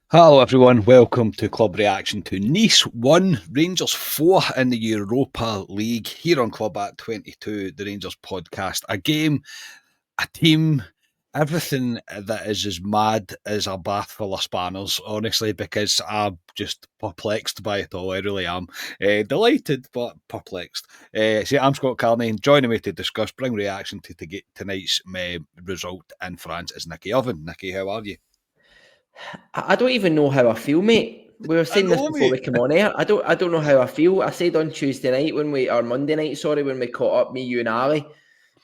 Hello everyone, welcome to Club Reaction to Nice 1, Rangers 4 in the Europa League, here on Club at 22, the Rangers podcast. A game, a team, everything that is as mad as a bath full of spanners, honestly, because I'm just perplexed by it all, I really am. Delighted, but perplexed. I'm Scott Carney, and joining me to discuss, bring reaction to tonight's result in France is Nicky Oven. Nicky, how are you? I don't even know how I feel, mate. We were I saying this know, before we mate. came on air. I don't know how I feel. I said on Tuesday night or Monday night, sorry, when we caught up, me, you, and Ali.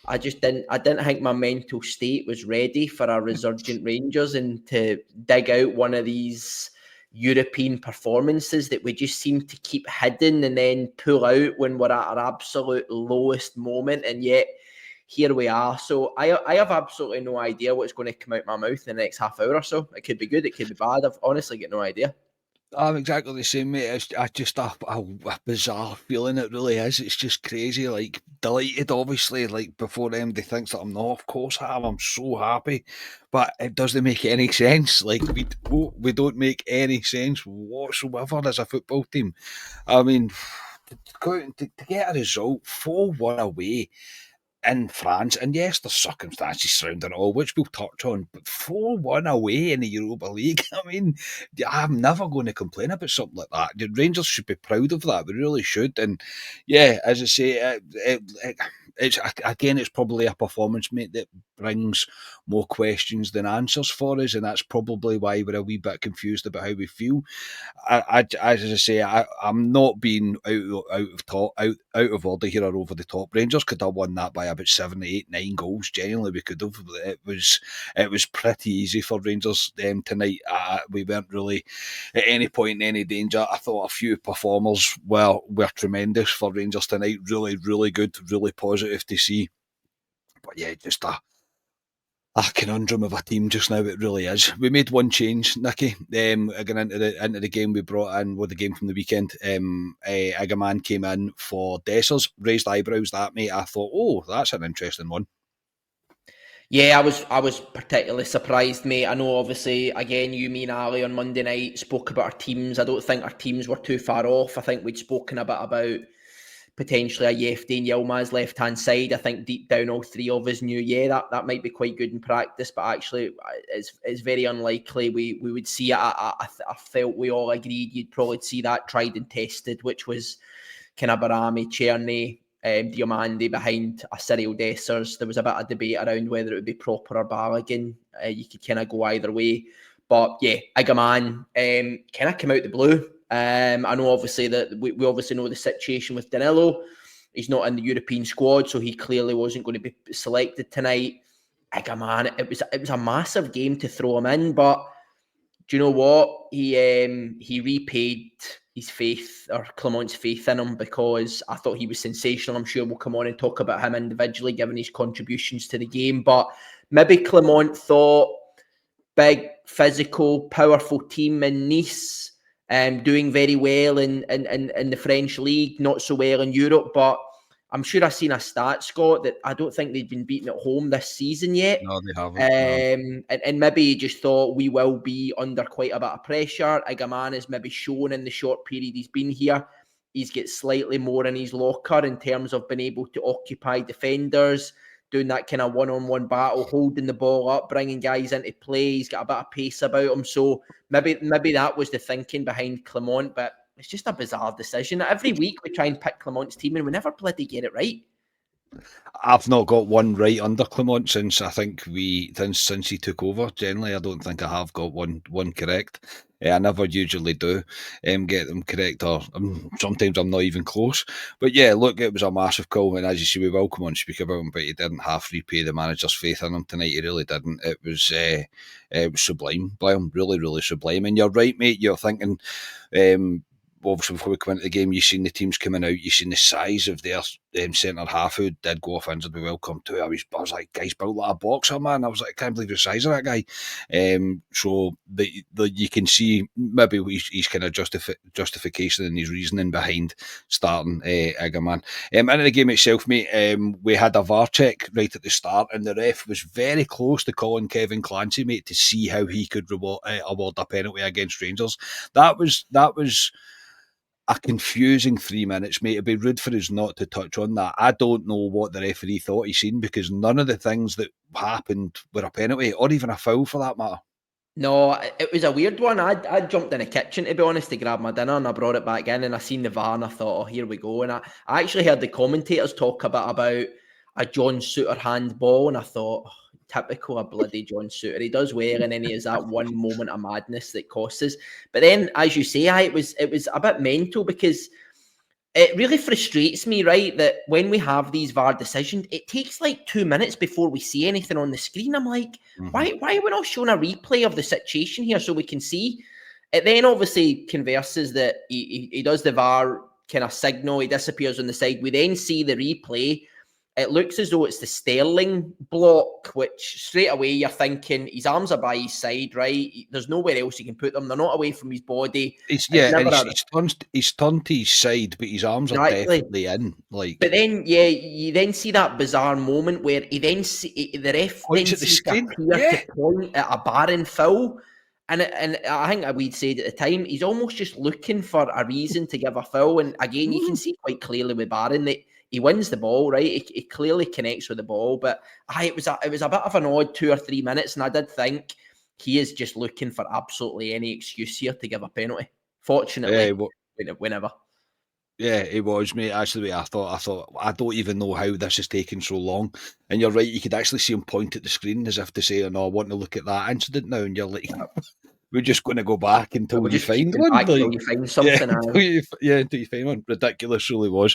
I didn't think my mental state was ready for our resurgent Rangers and to dig out one of these European performances that we just seem to keep hidden and then pull out when we're at our absolute lowest moment. And yet here we are. So I have absolutely no idea what's going to come out my mouth in the next half hour or so. It could be good, it could be bad. I've honestly got no idea. I'm exactly the same, mate. It's just a bizarre feeling. It really is. It's just crazy. Like delighted, obviously. Like before anybody thinks that I'm not. Of course I am. I'm so happy, but it doesn't make any sense. Like we don't make any sense whatsoever as a football team. I mean, to get a result 4-1 away in France, and yes, there's circumstances surrounding it all, which we'll touch on, but 4-1 away in the Europa League, I mean, I'm never going to complain about something like that. The Rangers should be proud of that, we really should. And yeah, as I say, it's again, it's probably a performance, mate, that brings more questions than answers for us, and that's probably why we're a wee bit confused about how we feel. As I say, I'm not being out of order here or over the top. Rangers could have won that by about 7, 8, 9 goals. Genuinely, we could have. It was pretty easy for Rangers tonight. We weren't really at any point in any danger. I thought a few performers were tremendous for Rangers tonight. Really, really good. Really positive to see. But yeah, just a conundrum of a team just now. It really is. We made one change, Nicky. Again into the game, we brought in with the game from the weekend. Agaman came in for Dessers. Raised eyebrows that, mate. I thought, oh, that's an interesting one. Yeah, I was particularly surprised, mate. I know obviously again you, me and Ali on Monday night spoke about our teams. I don't think our teams were too far off. I think we'd spoken a bit about potentially a Yefty and Yilmaz left hand side. I think deep down all three of us knew, yeah, that might be quite good in practice, but actually it's very unlikely we would see it. I felt we all agreed you'd probably see that tried and tested, which was kind of Barami, Cherny, Diomande behind a Cyril Dessers. There was a bit of debate around whether it would be Proper or Balogun. You could kind of go either way. But yeah, Igaman kind of came out the blue. I know obviously that we obviously know the situation with Danilo. He's not in the European squad, so he clearly wasn't going to be selected tonight. Igaman, it was a massive game to throw him in, but do you know what? He repaid his faith or Clement's faith in him because I thought he was sensational. I'm sure we'll come on and talk about him individually, given his contributions to the game. But maybe Clement thought big, physical, powerful team in Nice, doing very well in the French league, not so well in Europe. But I'm sure I've seen a stat, Scott, that I don't think they've been beaten at home this season yet. No, they haven't. No. And maybe he just thought we will be under quite a bit of pressure. Igaman has maybe shown in the short period he's been here, he's got slightly more in his locker in terms of being able to occupy defenders, doing that kind of one-on-one battle, holding the ball up, bringing guys into play. He's got a bit of pace about him. So maybe that was the thinking behind Clement, but it's just a bizarre decision. Every week we try and pick Clement's team and we never bloody get it right. I've not got one right under Clement since I think since he took over. Generally, I don't think I have got one correct. I never usually do get them correct, or sometimes I'm not even close. But yeah, look, it was a massive call, and as you see, we will come on and speak about him, but he didn't half repay the manager's faith in him tonight. He really didn't. It was sublime by him, really, really sublime. And you're right, mate. You're thinking. Obviously, before we come into the game, you've seen the teams coming out, you've seen the size of their centre half who did go off injured with welcome to. I was like, guy's built like a boxer, man. I was like, I can't believe the size of that guy. So you can see maybe his kind of justification and his reasoning behind starting Egerman. Into the game itself, mate, we had a VAR check right at the start, and the ref was very close to calling Kevin Clancy, mate, to see how he could award a penalty against Rangers. That was a confusing 3 minutes, mate. It'd be rude for us not to touch on that. I don't know what the referee thought he seen, because none of the things that happened were a penalty or even a foul for that matter. No, it was a weird one. I jumped in the kitchen, to be honest, to grab my dinner, and I brought it back in, and I seen the VAR, and I thought, oh, here we go. And I actually heard the commentators talk a bit about a John Souttar handball, and I thought, oh, typical of bloody John Souttar. He does wear, and then he has that one moment of madness that costs us. But then, as you say, it was a bit mental, because it really frustrates me, right, that when we have these VAR decisions, it takes like 2 minutes before we see anything on the screen. I'm like, why are we not showing a replay of the situation here so we can see? It then obviously converses that he does the VAR kind of signal, he disappears on the side. We then see the replay. It looks as though it's the Sterling block, which straight away you're thinking his arms are by his side, right? There's nowhere else he can put them. They're not away from his body. He's turned to his side, but his arms are definitely in. Like, but then, yeah, you then see that bizarre moment where he then the ref then points at the seems to screen. appear to point at a barren foul. And I think we'd said at the time, he's almost just looking for a reason to give a foul. And again, you can see quite clearly with Barron that he wins the ball, right? He clearly connects with the ball. But it was a bit of an odd 2 or 3 minutes. And I did think he is just looking for absolutely any excuse here to give a penalty. Fortunately, whenever. Yeah, it was, mate. Actually, I thought, I don't even know how this is taking so long. And you're right, you could actually see him point at the screen as if to say, oh, no, I want to look at that incident now. And you're like, we're just going to go back until you find one. Until you find something. Until you find one. Ridiculous, really was.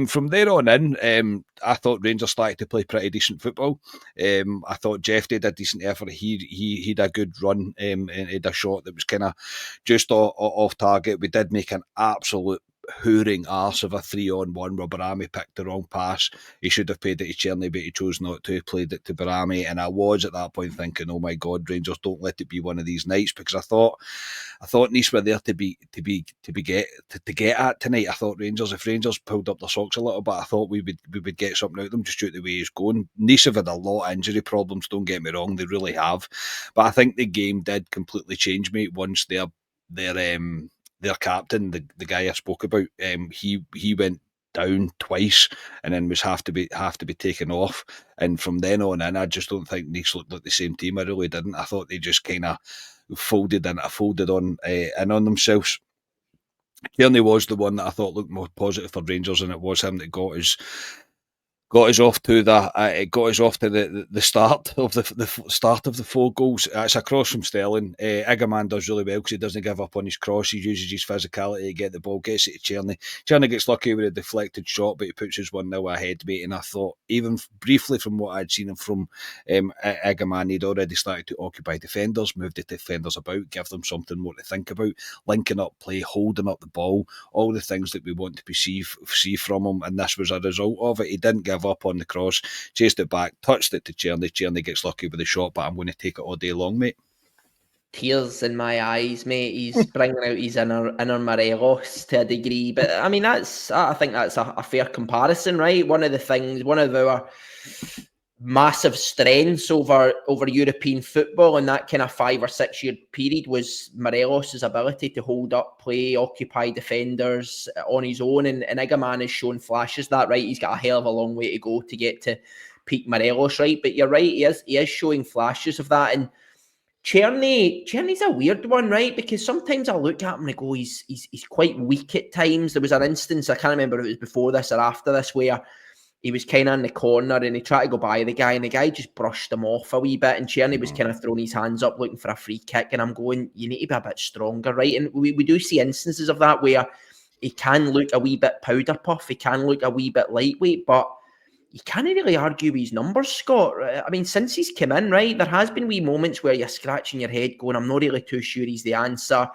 From there on in, I thought Rangers started to play pretty decent football. I thought Jeff did a decent effort. He had a good run, and he had a shot that was kind of just off target. We did make an absolute hooring arse of a 3-on-1 where Barami picked the wrong pass. He should have played it to Cherny, but he chose not to. He played it to Barami, and I was at that point thinking, oh my God, Rangers, don't let it be one of these nights, because I thought Nice were there to get at tonight. I thought if Rangers pulled up their socks a little bit, I thought we would get something out of them just due to the way he's going. Nice have had a lot of injury problems, don't get me wrong, they really have, but I think the game did completely change, mate, once their captain, the guy I spoke about, he went down twice and then was have to be taken off. And from then on in, I just don't think Nice looked like the same team. I really didn't. I thought they just kind of folded on in on themselves. Kearney was the one that I thought looked more positive for Rangers, and it was him that got us off to the start of the start of the 4 goals. It's a cross from Sterling. Egerman does really well because he doesn't give up on his cross. He uses his physicality to get the ball, gets it to Cherny. Cherny gets lucky with a deflected shot, but he puts his 1-0 ahead, mate. And I thought, even briefly from what I'd seen from Egerman, he'd already started to occupy defenders, move the defenders about, give them something more to think about, linking up play, holding up the ball, all the things that we want to see from him. And this was a result of it. He didn't give up on the cross, chased it back, touched it to Cherny. Cherny gets lucky with the shot, but I'm going to take it all day long, mate. Tears in my eyes, mate. He's bringing out his inner Morelos to a degree, but I mean I think that's a fair comparison, right? One of our massive strengths over European football in that kind of 5 or 6 year period was Morelos' ability to hold up play, occupy defenders on his own, and Egerman has shown flashes of that, right? He's got a hell of a long way to go to get to peak Morelos, right? But you're right, he is showing flashes of that. And Cherny's a weird one, right? Because sometimes I look at him and I go, he's quite weak at times. There was an instance, I can't remember if it was before this or after this, where he was kind of in the corner and he tried to go by the guy and the guy just brushed him off a wee bit, and Cherny was kind of throwing his hands up looking for a free kick, and I'm going, you need to be a bit stronger, right? And we do see instances of that where he can look a wee bit powder puff, he can look a wee bit lightweight, but you can't really argue with his numbers, Scott. I mean, since he's come in, right, there has been wee moments where you're scratching your head going, I'm not really too sure he's the answer.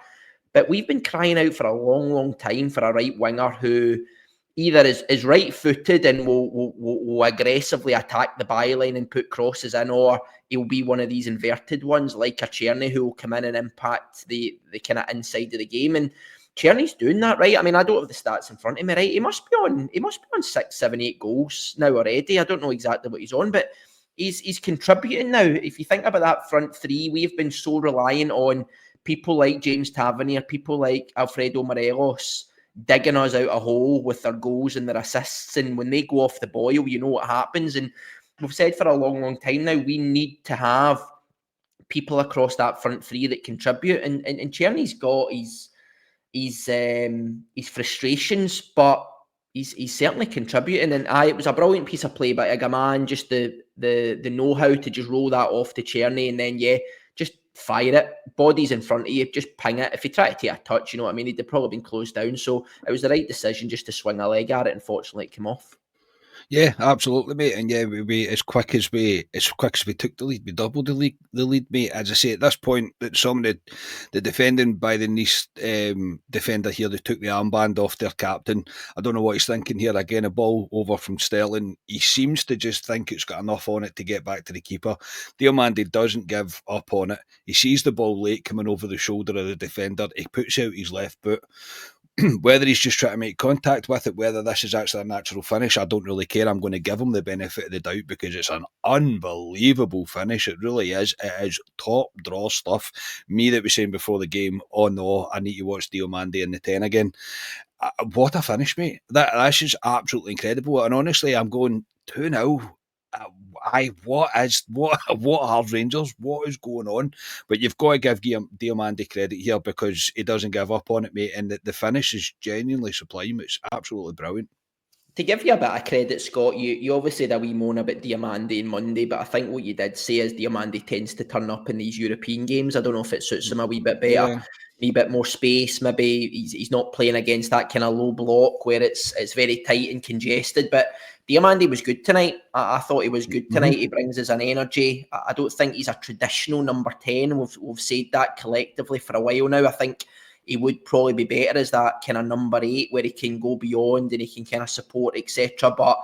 But we've been crying out for a long, long time for a right winger who either is right-footed and will aggressively attack the byline and put crosses in, or he'll be one of these inverted ones like a Tierney who will come in and impact the kind of inside of the game. And Tierney's doing that, right? I mean, I don't have the stats in front of me, right? He must be on 6, 7, 8 goals now already. I don't know exactly what he's on, but he's contributing now. If you think about that front three, we've been so reliant on people like James Tavernier, people like Alfredo Morelos digging us out a hole with their goals and their assists. And when they go off the boil, you know what happens. And we've said for a long, long time now, we need to have people across that front three that contribute. And Tierney's got his frustrations, but he's certainly contributing. And it was a brilliant piece of play by Igaman, just the know-how to just roll that off to Tierney, and then just fire it. Bodies in front of you, just ping it. If you try to take a touch, you know what I mean, he'd probably been closed down. So it was the right decision just to swing a leg at it. Unfortunately, it came off. Yeah, absolutely, mate. And yeah, we as quick as we took the lead, we doubled the lead, mate. As I say, at this point, that some of the defending by the Nice defender here, they took the armband off their captain. I don't know what he's thinking here. Again, a ball over from Sterling. He seems to just think it's got enough on it to get back to the keeper. Diomande doesn't give up on it. He sees the ball late coming over the shoulder of the defender. He puts out his left boot. Whether he's just trying to make contact with it, whether this is actually a natural finish, I don't really care. I'm going to give him the benefit of the doubt because it's an unbelievable finish. It really is. It is top draw stuff. Me that was saying before the game, oh no, I need to watch Diomande in the 10 again. What a finish, mate. That's just absolutely incredible. And honestly, I'm going 2-0. What are Rangers? What is going on? But you've got to give Diomande credit here because he doesn't give up on it, mate. And the finish is genuinely sublime. It's absolutely brilliant. To give you a bit of credit, Scott, you obviously had a wee moan about Diomande on Monday, but I think what you did say is Diomande tends to turn up in these European games. I don't know if it suits him a wee bit better, Yeah. a wee bit more space. Maybe he's not playing against that kind of low block where it's very tight and congested. But Diomande was good tonight. I thought he was good tonight. He brings us an energy. I don't think he's a traditional number 10. We've said that collectively for a while now. I think he would probably be better as that kind of number 8 where he can go beyond and he can kind of support, etc. But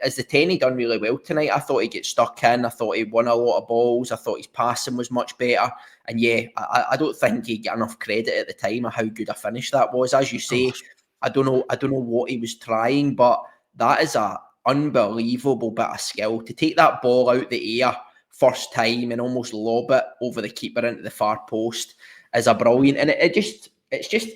as the 10, he done really well tonight. I thought he get stuck in. I thought he won a lot of balls. I thought his passing was much better. And I don't think he got enough credit at the time of how good a finish that was. As you say, I don't know what he was trying, but that is a unbelievable bit of skill to take that ball out the air first time and almost lob it over the keeper into the far post is a brilliant, and it's just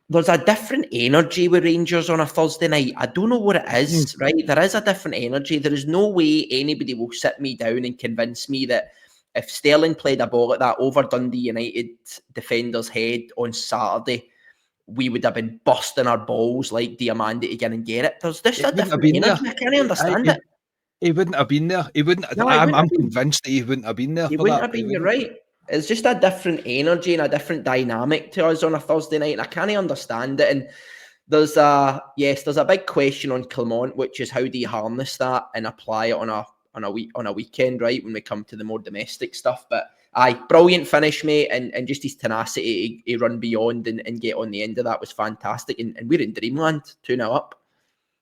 there's a different energy with Rangers on a Thursday night. I don't know what it is, right? There is a different energy. There is no way anybody will sit me down and convince me that if Sterling played a ball like that over Dundee United defender's head on Saturday, we would have been busting our balls like Diamande to get and get it. There's just a Wouldn't have different been there. energy. I can't understand it. He wouldn't have been there. He wouldn't. No, he wouldn't I'm have been. convinced that he wouldn't have been there He for wouldn't that. have been, you're right. It's just a different energy and a different dynamic to us on a Thursday night, and I can't understand it. And there's a big question on Clement, which is how do you harness that and apply it on a weekend, right? When we come to the more domestic stuff. But brilliant finish, mate, and just his tenacity to run beyond and get on the end of that was fantastic. And we're in dreamland, 2-0 up.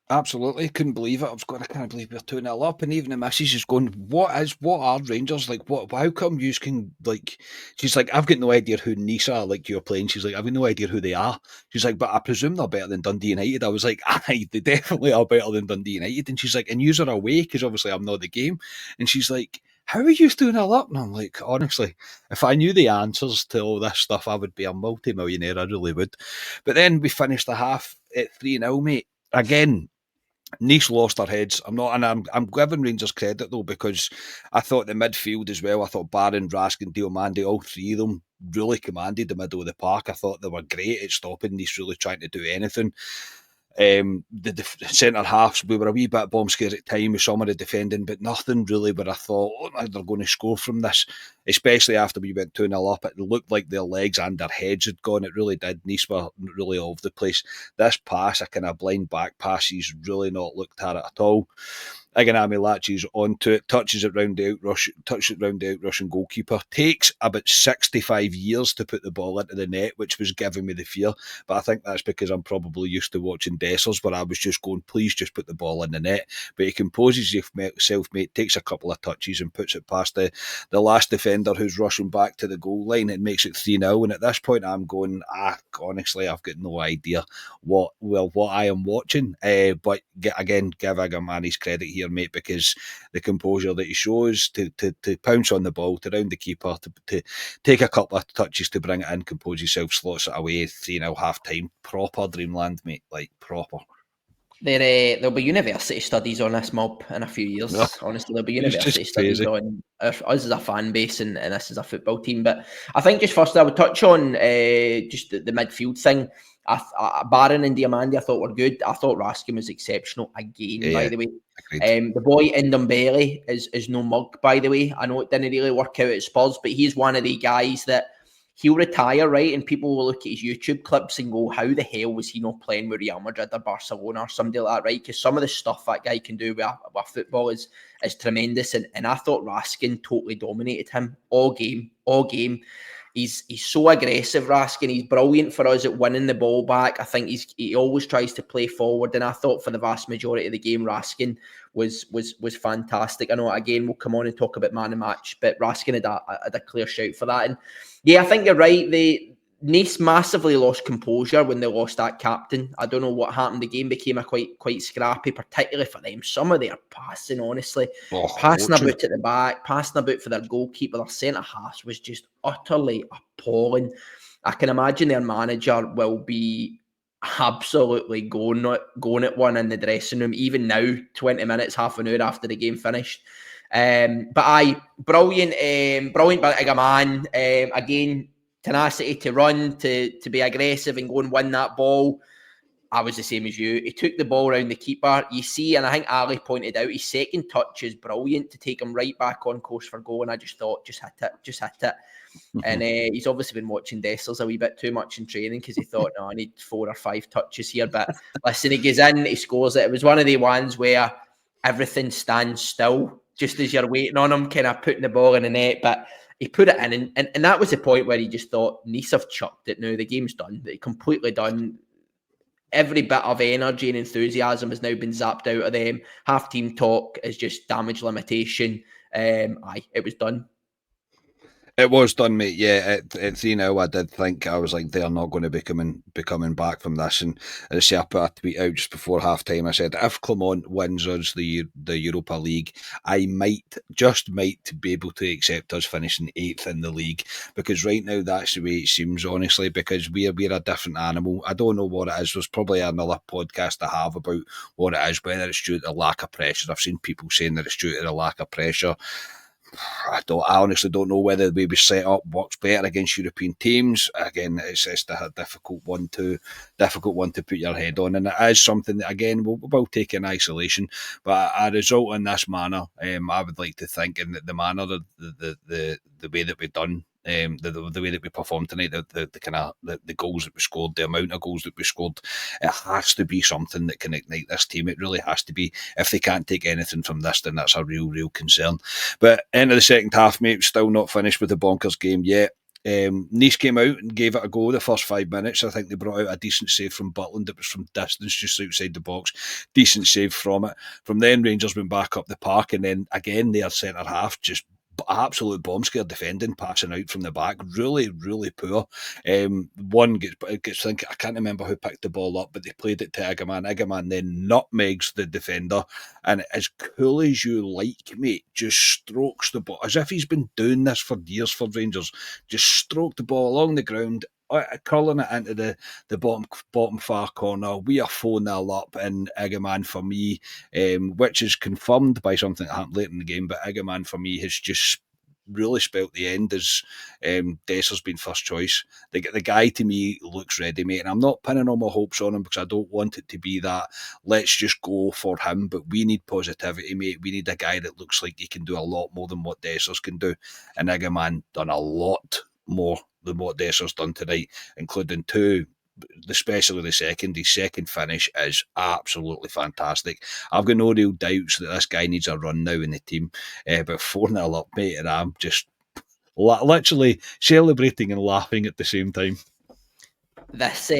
Absolutely, couldn't believe it. I can't believe we're 2-0 up, and even the missus is going, what are Rangers like? What? How come you can like? She's like, I've got no idea who Nice are, like you're playing. She's like, I've got no idea who they are. She's like, but I presume they're better than Dundee United. I was like, aye, they definitely are better than Dundee United. And she's like, and yous are away because obviously I'm not the game. And she's like, how are you 2-0 up? And I'm like, honestly, if I knew the answers to all this stuff, I would be a multi-millionaire. I really would. But then we finished the half at 3-0, mate. Again, Nice lost their heads. I'm giving Rangers credit though because I thought the midfield as well. I thought Barron, Raskin, Diomande, all three of them really commanded the middle of the park. I thought they were great at stopping Nice really trying to do anything. The centre halves, we were a wee bit bomb scared at time with some of the defending, but nothing really where I thought, they're going to score from this, especially after we went 2-0 up. It looked like their legs and their heads had gone. It really did. Nice were really all over the place. This pass, a kind of blind back pass, he's really not looked at it at all. Iganami latches onto it, touches it round the outrushing goalkeeper. Takes about 65 years to put the ball into the net, which was giving me the fear. But I think that's because I'm probably used to watching Dessers, where I was just going, please just put the ball in the net. But he composes himself, mate, takes a couple of touches and puts it past the last defender who's rushing back to the goal line and makes it 3-0. And at this point, I'm going, honestly, I've got no idea what I am watching. But again, give Agamani's credit here, mate, because the composure that he shows to pounce on the ball, to round the keeper, to take a couple of touches to bring it in, compose himself, slots it away, 3-0 half time. Proper dreamland, mate, like proper. There'll be university studies on this mob in a few No, years. Honestly, there'll be it's university just studies crazy. on us as a fan base and us as a football team. But I think just first I would touch on just the midfield thing. Barron and Diamandi I thought were good. I thought Raskin was exceptional again, by Yeah, the way. agreed. The boy Ndombele is no mug, by the way. I know it didn't really work out at Spurs, but he's one of the guys that he'll retire, right? And people will look at his YouTube clips and go, how the hell was he not playing with Real Madrid or Barcelona or somebody like that, right? Because some of the stuff that guy can do with football is tremendous. And I thought Raskin totally dominated him all game. He's so aggressive, Raskin. He's brilliant for us at winning the ball back. I think he always tries to play forward, and I thought for the vast majority of the game, Raskin was fantastic. I know again we'll come on and talk about man of match, but Raskin had a clear shout for that. And yeah, I think you're right. Nice massively lost composure when they lost that captain. I don't know what happened. The game became quite scrappy, particularly for them. Some of their passing, honestly, passing about at the back, passing about for their goalkeeper, their centre half was just utterly appalling. I can imagine their manager will be absolutely going at one in the dressing room, even now, 20 minutes, half an hour after the game finished. But brilliant by Igaman. Again, tenacity to run, to be aggressive and go and win that ball. I was the same as you. He took the ball around the keeper. You see, and I think Ali pointed out, his second touch is brilliant to take him right back on course for goal. And I just thought, just hit it. And he's obviously been watching Dessers a wee bit too much in training because he thought, no, I need 4 or 5 touches here. But listen, he goes in, he scores it. It was one of the ones where everything stands still just as you're waiting on him, kind of putting the ball in the net. But he put it in, and that was the point where he just thought, Nice have chucked it now. The game's done. They're completely done. Every bit of energy and enthusiasm has now been zapped out of them. Half team talk is just damage limitation. It was done. It was done, mate. Yeah, at 3-0, I did think, I was like, they're not going to be coming back from this. And as I say, I put a tweet out just before half time. I said, if Clermont wins us the Europa League, I might be able to accept us finishing 8th in the league, because right now that's the way it seems, honestly, because we're a different animal. I don't know what it is. There's probably another podcast to have about what it is, whether it's due to the lack of pressure. I've seen people saying that it's due to the lack of pressure. I honestly don't know whether the way we set up works better against European teams. Again, it's a difficult one to put your head on, and it is something that again we'll take in isolation. But a result in this manner, I would like to think, in the manner, the way that we've done. The way that we performed tonight, the kind of the goals that we scored, the amount of goals that we scored, it has to be something that can ignite this team. It really has to be. If they can't take anything from this, then that's a real concern. But end of the second half, mate, still not finished with the bonkers game yet. Nice came out and gave it a go the first 5 minutes. I think they brought out a decent save from Butland. It was from distance, just outside the box. Decent save from it. From then, Rangers went back up the park, and then again, their centre half just absolute bomb scare defending, passing out from the back, really poor. One gets think, I can't remember who picked the ball up, but they played it to Igaman then nutmegs the defender, and as cool as you like, mate, just strokes the ball as if he's been doing this for years for Rangers. Just stroked the ball along the ground, curling it into the bottom far corner. We are 4-0 up, and Igaman for me, which is confirmed by something that happened late in the game, but Igaman for me has just really spelt the end as Dessers been first choice. The guy to me looks ready, mate, and I'm not pinning all my hopes on him because I don't want it to be that let's just go for him, but we need positivity, mate. We need a guy that looks like he can do a lot more than what Dessers can do, and Igaman done a lot more than what Dessers done tonight, including 2 especially the second. His second finish is absolutely fantastic. I've got no real doubts that this guy needs a run now in the team. But 4-0 up, mate, and I'm just literally celebrating and laughing at the same time. This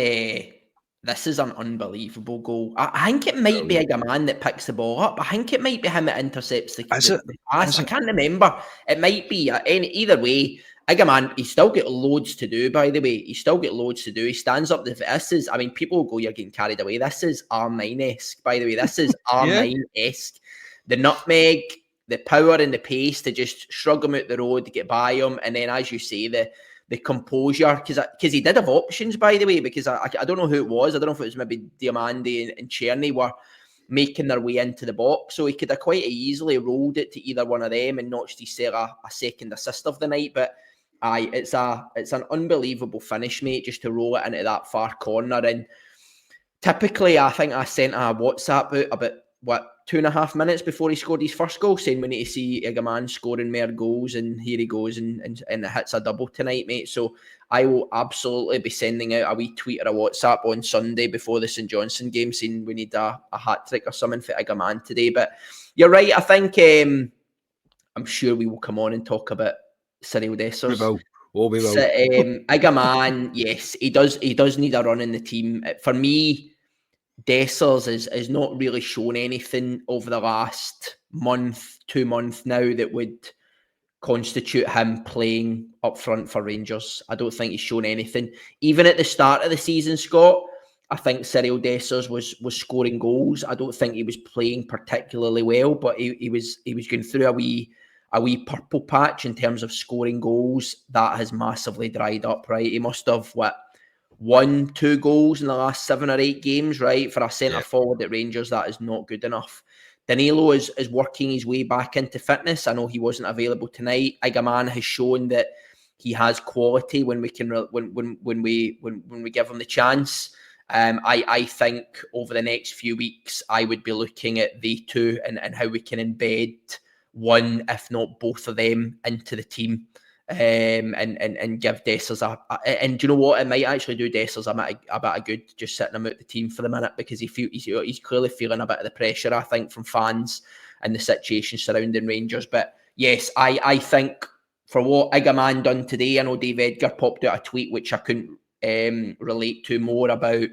is an unbelievable goal. I think it might be a man that picks the ball up. I think it might be him that intercepts the pass. I can't remember. It might be either way. Igaman, he's still got loads to do, by the way. He's still got loads to do. He stands up. This is, I mean, people will go, you're getting carried away. This is R9-esque, by the way. This is R9-esque. The nutmeg, the power and the pace to just shrug him out the road to get by him. And then, as you say, the composure, because he did have options, by the way, because I don't know who it was. I don't know if it was maybe Diamandi and Czerny were making their way into the box. So he could have quite easily rolled it to either one of them and notched his a second assist of the night. But it's an unbelievable finish, mate, just to roll it into that far corner. And typically, I think I sent a WhatsApp out about 2.5 minutes before he scored his first goal, saying we need to see Igaman scoring more goals, and here he goes and it hits a double tonight, mate. So I will absolutely be sending out a wee tweet or a WhatsApp on Sunday before the St Johnstone game, saying we need a hat trick or something for Igaman today. But you're right. I think I'm sure we will come on and talk about Cyril Dessers. We will. So, Igaman, yes, he does need a run in the team. For me, Dessers is not really shown anything over the last 2 months now that would constitute him playing up front for Rangers. I don't think he's shown anything. Even at the start of the season, Scott, I think Cyril Dessers was scoring goals. I don't think he was playing particularly well, but he was going through a wee purple patch in terms of scoring goals. That has massively dried up, right? He must have 1-2 goals in the last 7 or 8 games, right? For a centre forward at Rangers, that is not good enough. Danilo is working his way back into fitness. I know he wasn't available tonight. Igaman has shown that he has quality when we can when we give him the chance. I think over the next few weeks, I would be looking at the two and how we can embed one, if not both of them, into the team. And give Dessers and do you know what? It might actually do Dessers a bit of good just sitting him out the team for the minute, because he's clearly feeling a bit of the pressure, I think, from fans and the situation surrounding Rangers. But yes, I think for what Igaman done today, I know Dave Edgar popped out a tweet which I couldn't relate to more about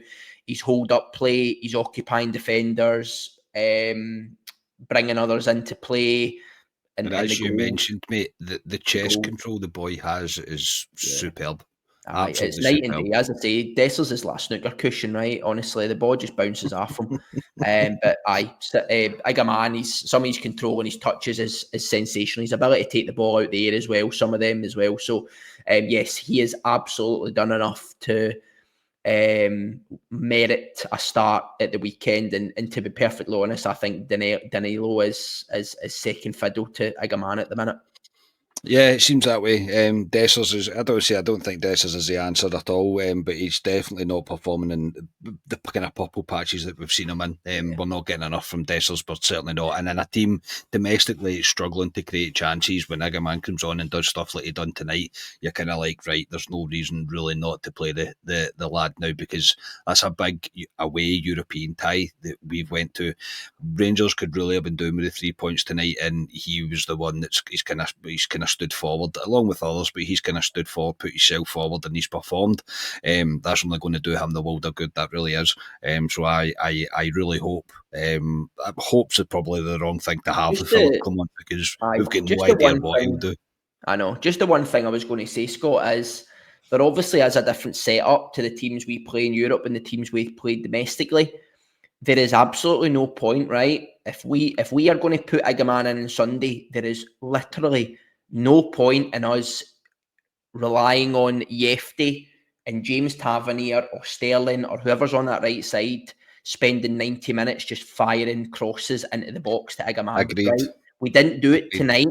his hold-up play, his occupying defenders, bringing others into play. And as you mentioned, mate, the chest control the boy has is superb. Absolutely, it's night and day. As I say, Dessers is like a snooker cushion, right? Honestly, the ball just bounces off him. But Igaman, some of his control and his touches is sensational. His ability to take the ball out the air as well, some of them as well. So, yes, he has absolutely done enough to merit a start at the weekend. And to be perfectly honest, I think Danilo is second fiddle to Igaman at the minute. Yeah, it seems that way. Dessers is, I don't think Dessers is the answer at all, but he's definitely not performing in the kind of purple patches that we've seen him in. We're not getting enough from Dessers, but certainly not. And in a team domestically struggling to create chances, when Igaman comes on and does stuff like he done tonight, you're kind of like, right, there's no reason really not to play the lad now, because that's a big away European tie that we've went to. Rangers could really have been doing with the 3 points tonight, and he was the one he's kind of stood forward along with others, but he's kind of stood forward, put himself forward, and he's performed. That's only going to do him the world of good. That really is. So I really hope. Hope's probably the wrong thing to have with Philip Clement, because we've got no idea what he'll do. I know. Just the one thing I was going to say, Scott, is there obviously has a different setup to the teams we play in Europe and the teams we've played domestically. There is absolutely no point, right? If we are going to put Igaman in on Sunday, there is literally no point in us relying on Yefty and James Tavernier or Sterling or whoever's on that right side spending 90 minutes just firing crosses into the box to Igaman. Agreed. Right? We didn't do it tonight.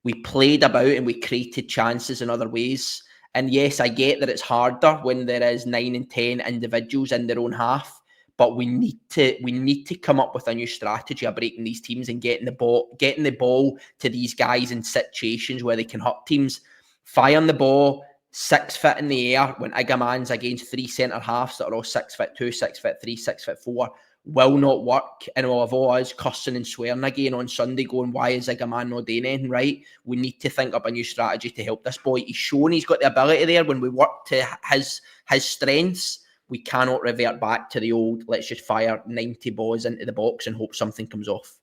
We played about and we created chances in other ways. And yes, I get that it's harder when there is 9 and 10 individuals in their own half. But we need to come up with a new strategy of breaking these teams and getting the ball to these guys in situations where they can hurt teams. Firing the ball 6 foot in the air when Igaman's against 3 centre-halves that are all 6'2", 6'3", 6'4", will not work. And we'll have all us cussing and swearing again on Sunday going, why is Igaman not doing anything right? We need to think up a new strategy to help this boy. He's shown he's got the ability there. When we work to his strengths, we cannot revert back to the old, let's just fire 90 balls into the box and hope something comes off.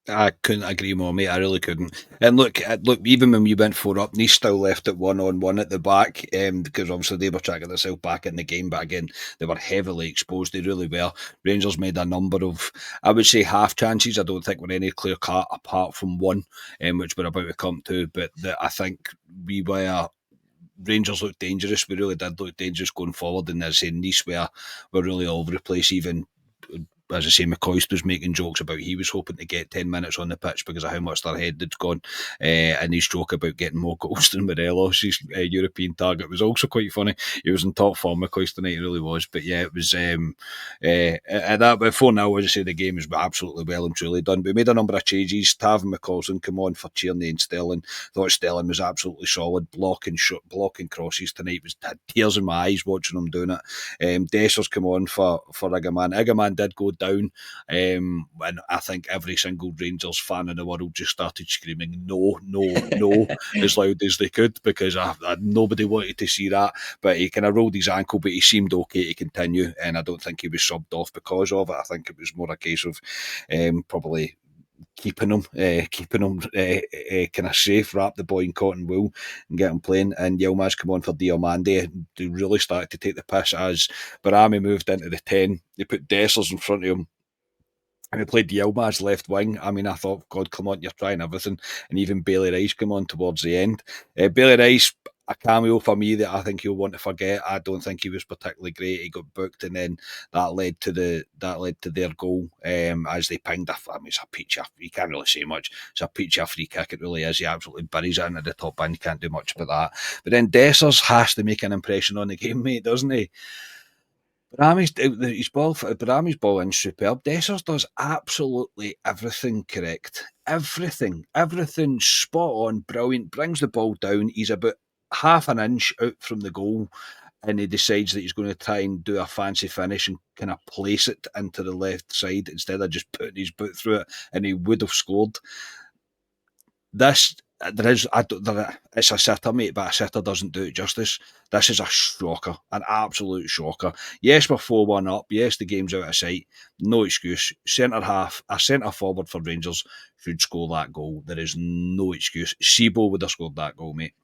I couldn't agree more, mate. I really couldn't. And look, even when we went 4 up, Nice still left it 1-on-1 at the back, because obviously they were trying to get themselves back in the game. But again, they were heavily exposed. They really were. Rangers made a number of, I would say, half chances. I don't think were any clear cut apart from one, which we're about to come to. But I think we were. Rangers looked dangerous. We really did look dangerous going forward. And as I say, Nice were really all over the place. Even as I say, McCoist was making jokes about he was hoping to get 10 minutes on the pitch because of how much their head had gone. And his joke about getting more goals than Morelos, his European target, was also quite funny. He was in top form, McCoist, tonight, he really was. But yeah, it was at that, but 4-0, as I say, the game is absolutely well and truly done. We made a number of changes. Tav and McCausland come on for Tierney and Sterling. Thought Sterling was absolutely solid, blocking crosses tonight. Had tears in my eyes watching him doing it. Dessers come on for Igaman. Igaman did go down, and I think every single Rangers fan in the world just started screaming no, no, no as loud as they could, because nobody wanted to see that. But he kind of rolled his ankle, but he seemed okay to continue, and I don't think he was subbed off because of it. I think it was more a case of probably keeping him kind of safe, wrap the boy in cotton wool and get him playing. And Yilmaz come on for Diomande. They really started to take the piss as Barami moved into the 10. They put Dessers in front of him. And he played Yilmaz left wing. I mean, I thought, God, come on, you're trying everything. And even Bailey Rice come on towards the end. Bailey Rice, a cameo for me that I think you'll want to forget. I don't think he was particularly great. He got booked, and then that led to their goal as they pinged. I mean, it's a peachy. You can't really say much. It's a peachy free kick. It really is. He absolutely buries it into the top bin. You can't do much about that. But then Dessers has to make an impression on the game, mate, doesn't he? Barami's ball in superb. Dessers does absolutely everything correct. Everything spot on, brilliant. Brings the ball down. He's about half an inch out from the goal, and he decides that he's going to try and do a fancy finish and kind of place it into the left side instead of just putting his boot through it, and he would have scored. It's a sitter, mate, but a sitter doesn't do it justice. This is a shocker, an absolute shocker. Yes, we're 4-1 up. Yes, the game's out of sight. No excuse. A centre forward for Rangers should score that goal. There is no excuse. Sibo would have scored that goal, mate.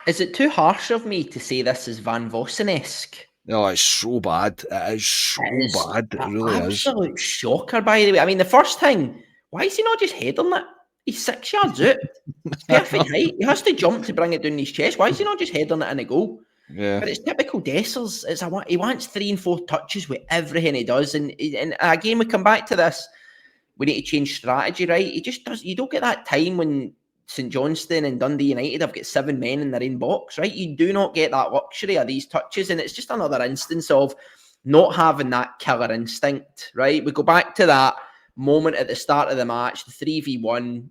Is it too harsh of me to say this is Van Vossen-esque? No, it's so bad. It is so bad. It really is. Absolute shocker, by the way. I mean, the first thing, why is he not just heading it? He's 6 yards out. It's perfect height. He has to jump to bring it down his chest. Why is he not just heading it in a goal? Yeah. But it's typical Dessers. He wants 3 and 4 touches with everything he does. And again, we come back to this. We need to change strategy, right? He just does. You don't get that time when St Johnstone and Dundee United have got 7 men in their own box, right? You do not get that luxury of these touches. And it's just another instance of not having that killer instinct, right? We go back to that moment at the start of the match, the 3v1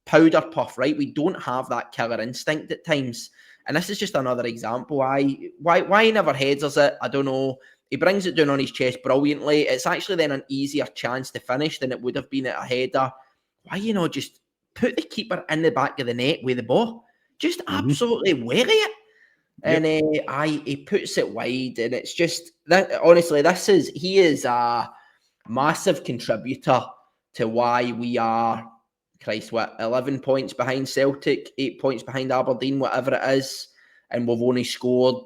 powder puff, right? We don't have that killer instinct at times. And this is just another example. Why he never heads us it? I don't know. He brings it down on his chest brilliantly. It's actually then an easier chance to finish than it would have been at a header. Why, just put the keeper in the back of the net with the ball? Just absolutely wear it. And he puts it wide, and it's just that. Honestly, he is a massive contributor to why we are, 11 points behind Celtic, 8 points behind Aberdeen, whatever it is, and we've only scored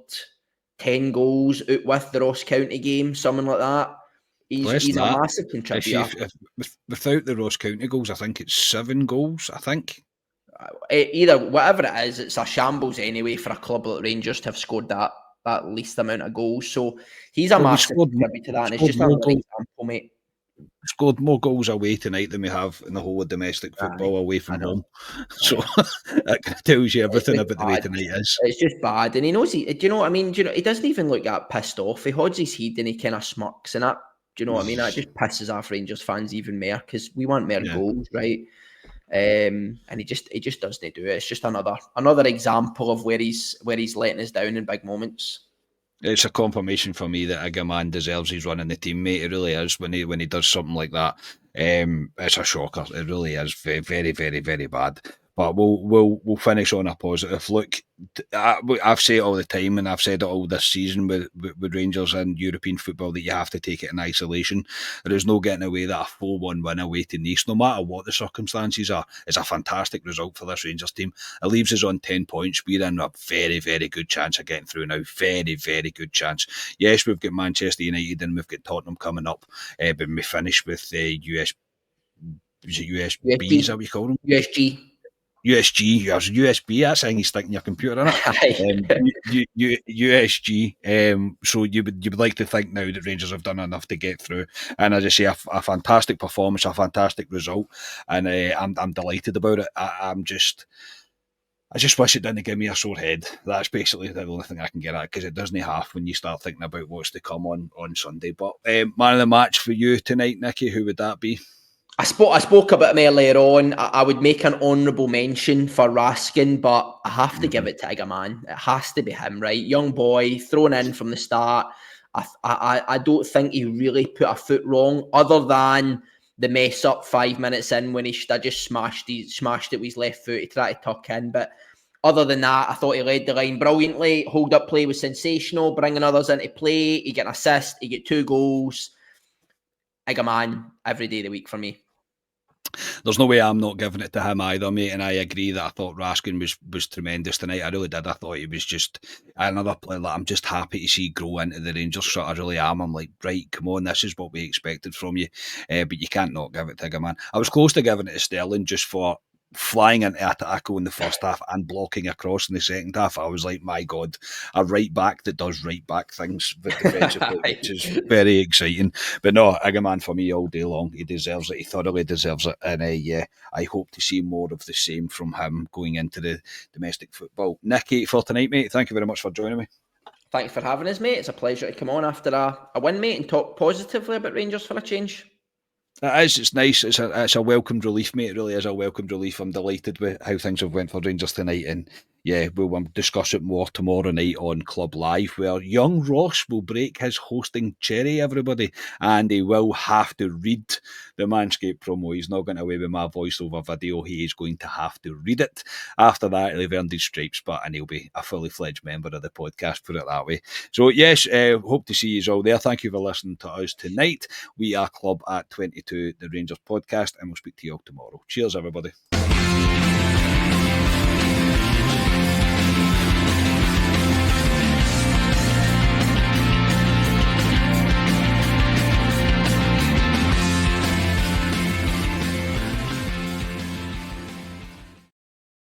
10 goals out with the Ross County game, something like that. He's a massive contributor. Without the Ross County goals, I think it's 7 goals, I think. Either, whatever it is, it's a shambles anyway for a club like Rangers to have scored that least amount of goals. So he's a massive contributor to that, and it's just another example, mate. Scored more goals away tonight than we have in the whole of domestic football away from home. So that tells you everything about the way tonight is. It's just bad. And he knows do you know what I mean? Do you know, he doesn't even look that pissed off. He holds his head and he kind of smirks and that. Do you know what I mean? That just pisses off Rangers fans even more because we want more goals, right? And he just doesn't do it. It's just another example of where he's letting us down in big moments. It's a confirmation for me that a man deserves his run in the team, mate. It really is when he does something like that. It's a shocker. It really is very, very, very, very bad. But we'll finish on a positive. Look, I've said it all the time, and I've said it all this season with Rangers and European football, that you have to take it in isolation. There is no getting away that a 4-1 win away to Nice, no matter what the circumstances are, is a fantastic result for this Rangers team. It leaves us on 10 points. We're in a very, very good chance of getting through now. Very, very good chance. Yes, we've got Manchester United and we've got Tottenham coming up, but we finish with the USB, is that what you call them? USG. USG, USB, that's a thing you stick in your computer, isn't it? USG. So you would like to think now that Rangers have done enough to get through, and as I say, a fantastic performance, a fantastic result, and I'm delighted about it. I just wish it didn't give me a sore head. That's basically the only thing I can get at, because it doesn't half when you start thinking about what's to come on Sunday. But man of the match for you tonight, Nicky, who would that be? I spoke about him earlier on. I would make an honourable mention for Raskin, but I have to give it to Igaman. It has to be him, right? Young boy, thrown in from the start. I don't think he really put a foot wrong, other than the mess up 5 minutes in when he should have just smashed it with his left foot. He tried to tuck in, but other than that, I thought he led the line brilliantly. Hold up play was sensational, bringing others into play. He get an assist, he get 2 goals. Igaman every day of the week for me. There's no way I'm not giving it to him either, mate. And I agree that I thought Raskin was tremendous tonight. I really did. I thought he was just another player that I'm just happy to see grow into the Rangers shirt. I really am. I'm like, right, come on, this is what we expected from you. But you can't not give it to him, man. I was close to giving it to Sterling just for flying into a tackle in the first half and blocking across in the second half. I was like, my God, a right back that does right back things defensively, which is very exciting. But no, Igaman for me all day long. He deserves it. He thoroughly deserves it. And I hope to see more of the same from him going into the domestic football. Nicky, for tonight, mate, thank you very much for joining me. Thanks for having us, mate. It's a pleasure to come on after a win, mate, and talk positively about Rangers for a change. It is. It's nice. It's a welcomed relief, mate. It really is a welcomed relief. I'm delighted with how things have went for Rangers tonight, and yeah, we'll discuss it more tomorrow night on Club Live, where young Ross will break his hosting cherry, everybody, and he will have to read the Manscaped promo. He's not going away with my voiceover video. He is going to have to read it. After that, he'll have earned his stripes, and he'll be a fully fledged member of the podcast, put it that way. So yes, hope to see you all there. Thank you for listening to us tonight. We are Club at 22, the Rangers podcast, and we'll speak to you all tomorrow. Cheers, everybody.